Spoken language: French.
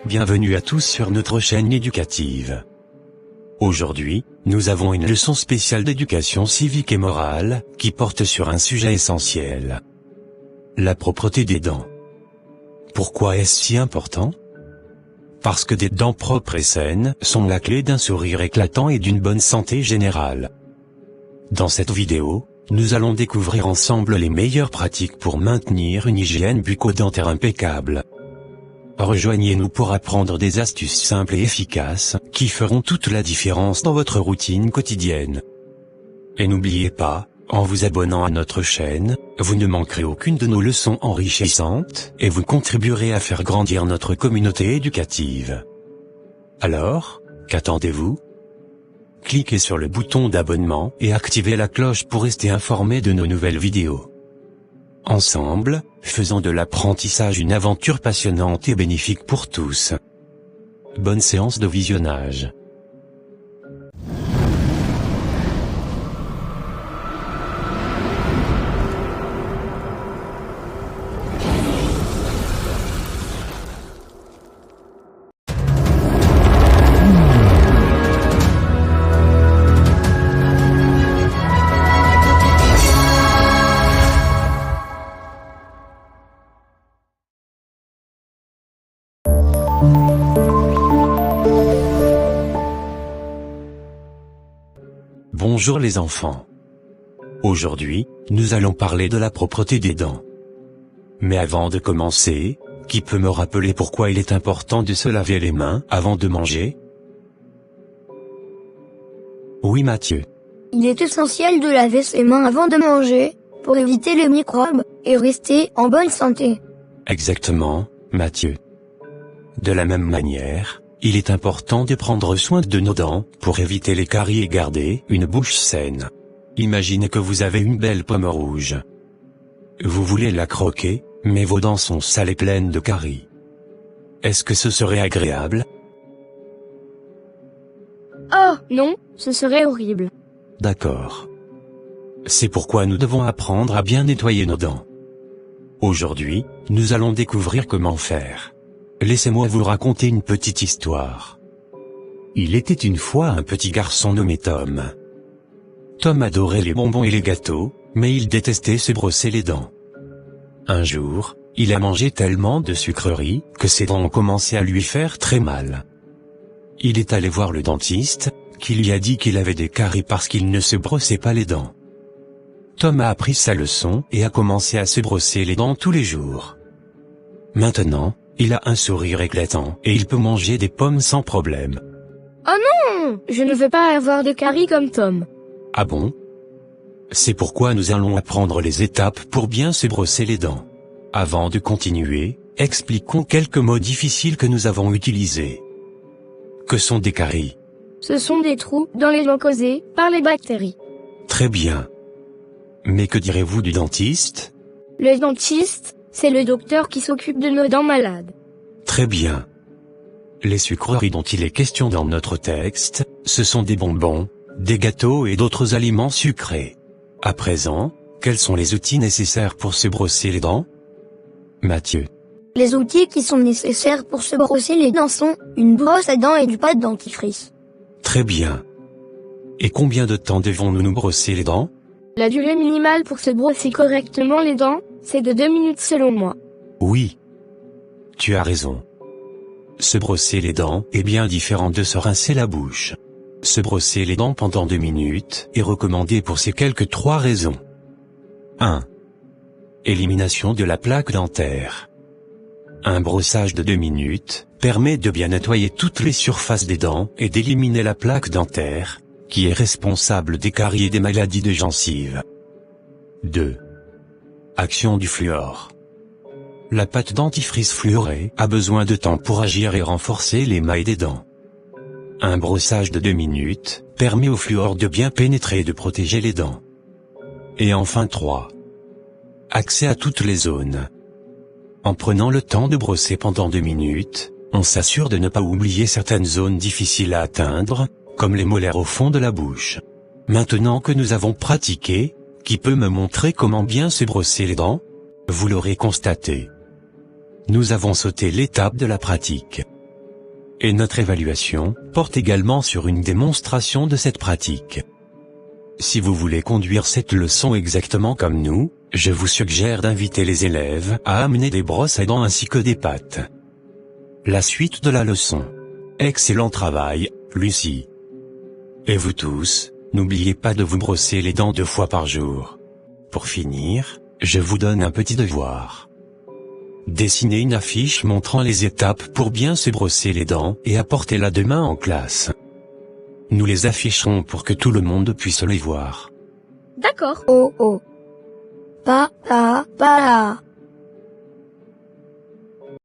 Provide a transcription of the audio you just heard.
Bienvenue à tous sur notre chaîne éducative. Aujourd'hui, nous avons une leçon spéciale d'éducation civique et morale, qui porte sur un sujet essentiel. La propreté des dents. Pourquoi est-ce si important ? Parce que des dents propres et saines sont la clé d'un sourire éclatant et d'une bonne santé générale. Dans cette vidéo, nous allons découvrir ensemble les meilleures pratiques pour maintenir une hygiène bucco-dentaire impeccable. Rejoignez-nous pour apprendre des astuces simples et efficaces, qui feront toute la différence dans votre routine quotidienne. Et n'oubliez pas, en vous abonnant à notre chaîne, vous ne manquerez aucune de nos leçons enrichissantes, et vous contribuerez à faire grandir notre communauté éducative. Alors, qu'attendez-vous ? Cliquez sur le bouton d'abonnement et activez la cloche pour rester informé de nos nouvelles vidéos. Ensemble, faisons de l'apprentissage une aventure passionnante et bénéfique pour tous. Bonne séance de visionnage. Bonjour les enfants. Aujourd'hui, nous allons parler de la propreté des dents. Mais avant de commencer, qui peut me rappeler pourquoi il est important de se laver les mains avant de manger ? Oui Mathieu. Il est essentiel de laver ses mains avant de manger, pour éviter les microbes, et rester en bonne santé. Exactement, Mathieu. De la même manière, il est important de prendre soin de nos dents, pour éviter les caries et garder une bouche saine. Imaginez que vous avez une belle pomme rouge. Vous voulez la croquer, mais vos dents sont sales et pleines de caries. Est-ce que ce serait agréable ? Oh, non, ce serait horrible. D'accord. C'est pourquoi nous devons apprendre à bien nettoyer nos dents. Aujourd'hui, nous allons découvrir comment faire. Laissez-moi vous raconter une petite histoire. Il était une fois un petit garçon nommé Tom. Tom adorait les bonbons et les gâteaux, mais il détestait se brosser les dents. Un jour, il a mangé tellement de sucreries que ses dents ont commencé à lui faire très mal. Il est allé voir le dentiste, qui lui a dit qu'il avait des caries parce qu'il ne se brossait pas les dents. Tom a appris sa leçon et a commencé à se brosser les dents tous les jours. Maintenant, il a un sourire éclatant et il peut manger des pommes sans problème. Oh non, je ne veux pas avoir de caries comme Tom. Ah bon ? C'est pourquoi nous allons apprendre les étapes pour bien se brosser les dents. Avant de continuer, expliquons quelques mots difficiles que nous avons utilisés. Que sont des caries ? Ce sont des trous dans les dents causés par les bactéries. Très bien. Mais que direz-vous du dentiste ? Le dentiste, c'est le docteur qui s'occupe de nos dents malades. Très bien. Les sucreries dont il est question dans notre texte, ce sont des bonbons, des gâteaux et d'autres aliments sucrés. À présent, quels sont les outils nécessaires pour se brosser les dents ? Mathieu. Les outils qui sont nécessaires pour se brosser les dents sont une brosse à dents et du pâte dentifrice. Très bien. Et combien de temps devons-nous nous brosser les dents ? La durée minimale pour se brosser correctement les dents, c'est de 2 minutes selon moi. Oui. Tu as raison. Se brosser les dents est bien différent de se rincer la bouche. Se brosser les dents pendant 2 minutes est recommandé pour ces quelques 3 raisons. 1. Élimination de la plaque dentaire. Un brossage de 2 minutes permet de bien nettoyer toutes les surfaces des dents et d'éliminer la plaque dentaire, qui est responsable des caries et des maladies de gencives. 2. Action du fluor. La pâte dentifrice fluorée a besoin de temps pour agir et renforcer l'émail des dents. Un brossage de 2 minutes permet au fluor de bien pénétrer et de protéger les dents. Et enfin 3. Accès à toutes les zones. En prenant le temps de brosser pendant 2 minutes, on s'assure de ne pas oublier certaines zones difficiles à atteindre, comme les molaires au fond de la bouche. Maintenant que nous avons pratiqué, qui peut me montrer comment bien se brosser les dents ? Vous l'aurez constaté. Nous avons sauté l'étape de la pratique. Et notre évaluation porte également sur une démonstration de cette pratique. Si vous voulez conduire cette leçon exactement comme nous, je vous suggère d'inviter les élèves à amener des brosses à dents ainsi que des pâtes. La suite de la leçon. Excellent travail, Lucie. Et vous tous, n'oubliez pas de vous brosser les dents 2 fois par jour. Pour finir, je vous donne un petit devoir. Dessinez une affiche montrant les étapes pour bien se brosser les dents et apportez-la demain en classe. Nous les afficherons pour que tout le monde puisse les voir. D'accord. Oh oh. Pa, pa, pa, la.